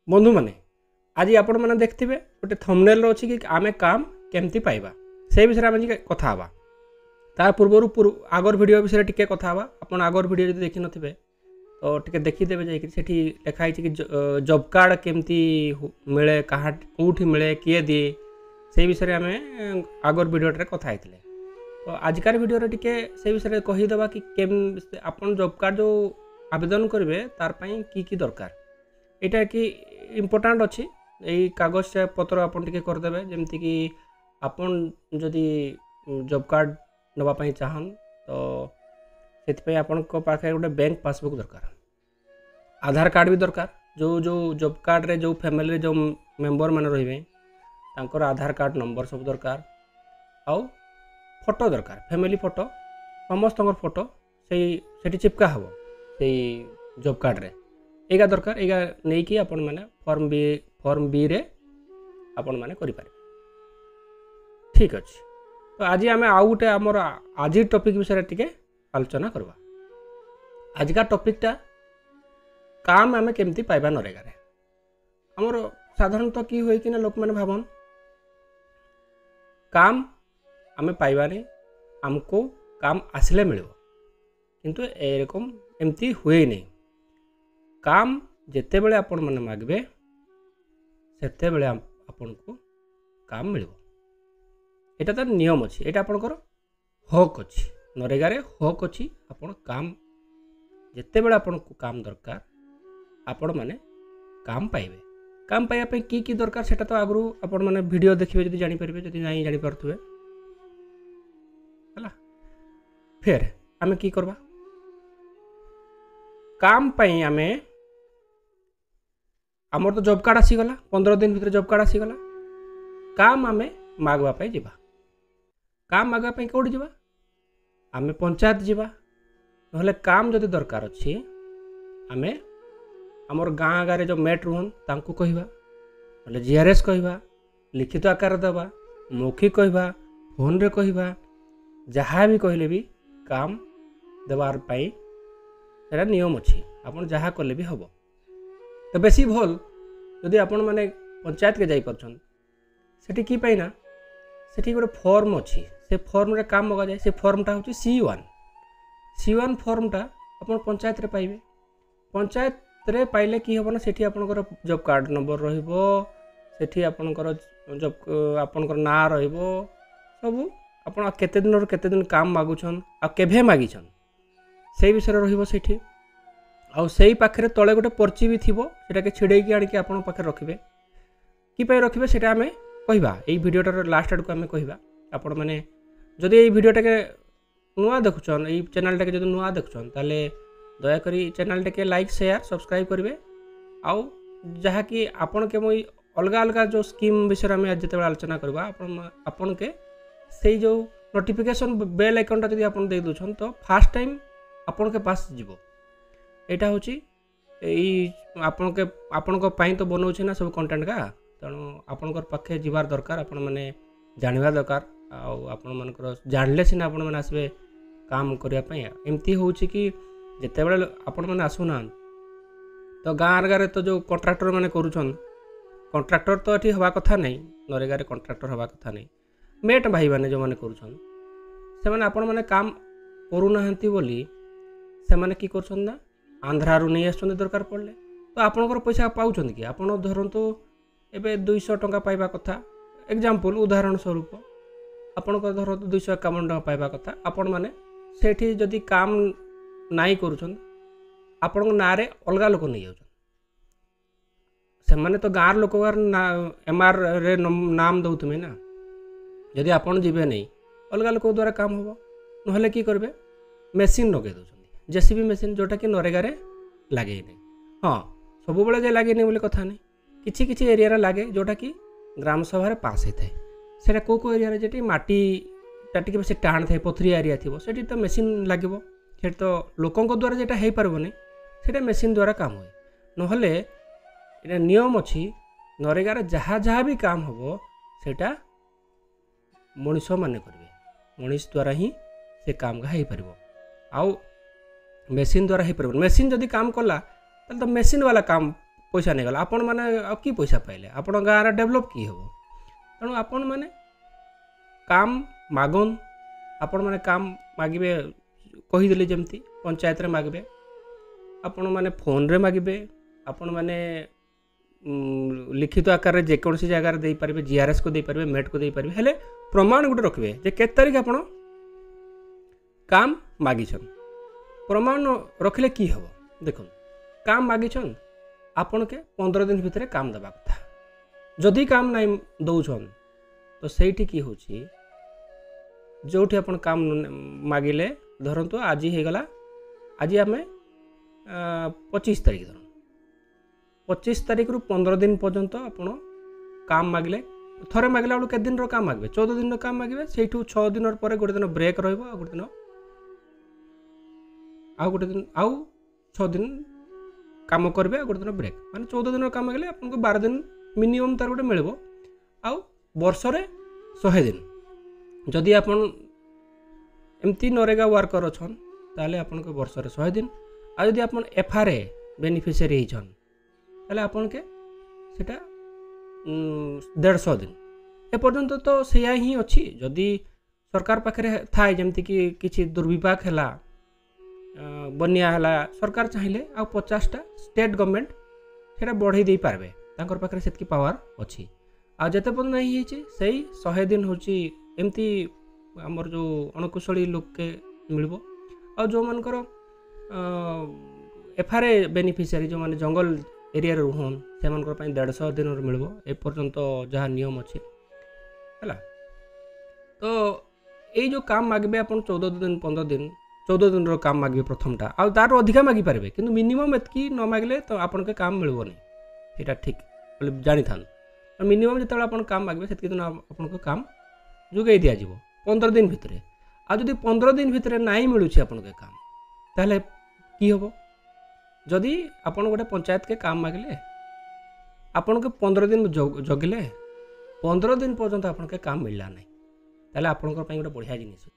बंधु मैंने आज आपण मैंने देखते गोटे थंबनेल अच्छी कि आमे काम केमती पाइबा से विषय में कथा हाँ ता पूर्वर आगर वीडियो विषय टी कथा हाँ आप आगर वीडियो जो देखी नथिबे तो टी देखीदे जाकि लिखाई कि जॉब कार्ड केमती मिले कहाँ कौटी मिले किए दिए से विषय आम आगर वीडियोटे कथा होते तो आजकार वीडियो टी से विषय कहीदेवा कि आप जॉब कार्ड जो आवेदन करेंगे तार की दरकार यहाँ कि इम्पोर्टाट अच्छी यही कागज पत्र आपन टिके करदेवे जमती कि आपन जदि जॉब कार्ड नापी चाहन तो से आपण पाखे गोटे बैंक पासबुक दरकार आधार कार्ड भी दरकार जो जो जॉब कार्ड रे जो फैमिली जो मेंबर माने रहिबे तांकर आधार कार्ड नंबर सब दरकार आउ फोटो दरकार फैमिली फोटो समस्त फोटो से चिपका हम से जॉब कार्ड रे एगा दरकार एगा नहीं कि आपण माने फॉर्म बी रे आपण माने करि पारे ठीक अछि। तो आज आम आउ गोटे आमर आज टॉपिक विषय टिके आलोचना करवा। आज का टॉपिकटा काम आम केमती पाइबा नरेगा रे आमर साधारणतः कि होय कि ना लोक माने भाबन काम आम पाइबानी आमको काम आसले मिलिबो किंतु एरकम एमती हुए नहीं काम जेते बेले आपण माने मागबे सेते बेले आपण को काम मिलिबो एटा तो नियम अच्छी एटा आपणकर हक अच्छी नरेगा रे हक अच्छी आपण काम जेते बेले आपण को काम दरकार आपण माने काम पाइबे काम पाइबा पे की दरकार सेटा तो आगु आपण माने वीडियो देखिबे जदि जानि परिबे जदि नहीं जानि परथुबे हला फिर आमे की करबा काम पाई आमे आमर तो जॉब कार्ड आसीगला 15 दिन भीतर जॉब कार्ड आसीगला काम आमे मागवा पाई जिबा काम मागवा पाई कोडी जिबा आमे पंचायत जिबा नहले काम जदि दरकार अछि आमे आमर गाँ गारे जो मेट रुहन तांकु कहिबा नहले जीआरएस कहिबा लिखित आकार देबा मौखिक कहिबा फोन रे कहिबा जहाँ भी कहले भी काम देवार पाई सेटा नियम अच्छी आपन जहाँ कले भी हबो तो बेसी भल जदि आपण माने पंचायत के जाई परछन सेठी की पाइना सेठी गोटे फॉर्म अच्छी से फॉर्म रे काम मगा जाए से फॉर्मटा होची C1 फॉर्मटा आपण पंचायत रे पाइबे पंचायत रे पाइले की हबो ना सेठी आपनकर जॉब कार्ड नंबर रहिबो सेठी आपनकर जॉब आपनकर ना रहिबो सब आपण केते दिन केते दिन काम मागुछन आ केभे मागिछन से विषय रहिबो सेठी आउ सेही पाखरे तळे गोटे पर्ची भी थिबो सेटा के छिड़े की आनी के आपण पाखे रखिबे की पय रखिबे सेटा हमें कहिबा एई वीडियोटार लास्ट आड को हमें कहिबा आपण माने जदि एई वीडियोटा के नुआ देखुछन एई चैनल के जदि नुआ देखुछन ताले दया करी चैनल के लाइक शेयर सब्सक्राइब करिवे आउ जहा कि आपण के मोई अलगा अलगा जो स्कीम विषय में आज जते आलोचना करबा आपण के सेई जो नोटिफिकेशन बेल आइकनटा जदि आपण दे दोछन तो फर्स्ट टाइम आपण के पास जीवो एटा होची आपण को पाई तो बनाऊे ना सब कंटेंट का तेणु आपण पाखे जीवार दरकार आपण माने जानवा दरकार आपण मानकर जानले सिना आपण माने आसबे काम करिया पई एमती होची कि जेते बेले आपण माने आसुना तो गाँव गारे तो जो कॉन्ट्रैक्टर माने करूछन कॉन्ट्रैक्टर तो एठी हवा कथा नहीं नरेगा रे कॉन्ट्रैक्टर हवा कथा नहीं मेट भाई माने जो माने करूछन से माने आपण माने काम करू नाहंती बोली से माने की करछन ना आंध्रारू नहीं आसुन दरकार पड़े तो आपणकर पैसा पाउछन कि आपण धरतु एबे 200 टंका पाइबा कथा एग्जांपल उदाहरण स्वरूप आपणकर धरतु 251 टंका पाइबा कथा आपण माने सेठी जदि काम नाई करूछन आपण ना रे अलगा लोक नहीं जाउछन से माने तो गाँव लोक एमआर रे नाम दउतमे ना जदि आपण जीवे नहीं अलगा लोक द्वारा काम होबो नहले की करबे मेसिन लगे दउछन जेसीबी मेसिन जोटा कि नरेगा रे लगे नहीं हाँ सब बेले जे लगे नहीं बोले कथा नहीं किछि किछि एरिया रे लगे जोटा कि ग्राम सभा रे पास होता है सेटा को एरिया रे जेटी माटी टाटी से टाण थाए पथरिया एरिया थिबो सेठी तो मेसिन लागिबो सेठी तो लोकंक द्वारा जेटा हेई परबो नहीं सेटा मेसिन द्वारा काम होए नहले एटा नियम अछि नरेगा रे जहाँ जहाँ भी काम होबो सेटा मनुष्य माने करबे मनुष्य द्वारा ही से काम का हेई परबो आउ मेसिन द्वारा ही पर मेसिन जदि काम कला तो मेसिन वाला काम पैसा नहीं गला आपण माने कि पैसा पाइले आपण गाँव डेभलप कि हम तेणु आपण मैंने काम मागन आपण मैंने काम मागे कहीदे जमती पंचायत रे मागे आपण मैंने फोन रे मागे आपण मैंने लिखित आकार जेकोसी जगार दे पारे जीआरएस को दे पारे मेट को दे पारे हेले प्रमाण गोटे रखिए जे केत तारीख आपण काम मागिछन प्रमाण रखिले कि हम देखो काम मागिछन आपण के 15 दिन भितर काम दबा कथा जदि काम नहीं दौछन तो सहीठी कि होची जोठी आपण काम मागिले धरंतु आज ही गला आज आम 25 तारीख धर 25 तारीख रु 15 दिन पर्यंत आपण काम मागिले थरे मागिला बेलू के दिन काम मागे 14 दिन काम मागे से 6 दिन पर गोटे दिन ब्रेक रहा गोटे दिन गोटे दिन आउ 6 दिन काम करेंगे गोटे दिन ब्रेक माने 14 दिन काम मागे आपको 12 दिन मिनिमम तार गोटे मिल आउ वर्षरे 100 दिन जदि आप एमती नरेगा वर्कर अच्छन ताले आपन को वर्षरे 100 दिन आ जदि आप एफआरए बेनिफिशियरी होछन ताले आपन के सेटा 150 दिन एपर्यंत तो सैया ही अच्छी जदि सरकार पाखे थाए जमती कि किसी दुर्विपाक है बनिया है सरकार चाहिए आ 50टा स्टेट गवर्नमेंट सेटा बढ़ई दे पारबे तांकर पाखे सेतकी पावर अच्छी आ जते पर्यंत नहीं होची सही 100 दिन होची एमती आमर जो अणकुशली लोक के मिलबो आ जो मानकर एफआरए बेनिफिशियरी जो माने जंगल एरिया रुहन से 150 दिन मिलबो ए पर्यंत जहाँ नियम अच्छे है तो ये जो काम मागे आप 14 दिन 15 दिन 14 दिन काम मागे प्रथमटा आ तार अधिका मागी पारे कि मिनिमम एतकी न मागले तो आपन के काम मिलबो नहीं सेटा ठीक जानी था मिनिमम जो आप काम मागे से दिन आपन को काम जोगाई दि जाव 15 दिन भितर आ जदि 15 दिन भितर नहीं मिलूँ आपन के काम ताहले कि हम जदि आपन गोटे पंचायत के काम मागले आपन के 15 दिन जगिले 15 दिन पर्यंत आपन के काम मिलला नहीं ताहले आपन गोटे बढ़िया जिनिस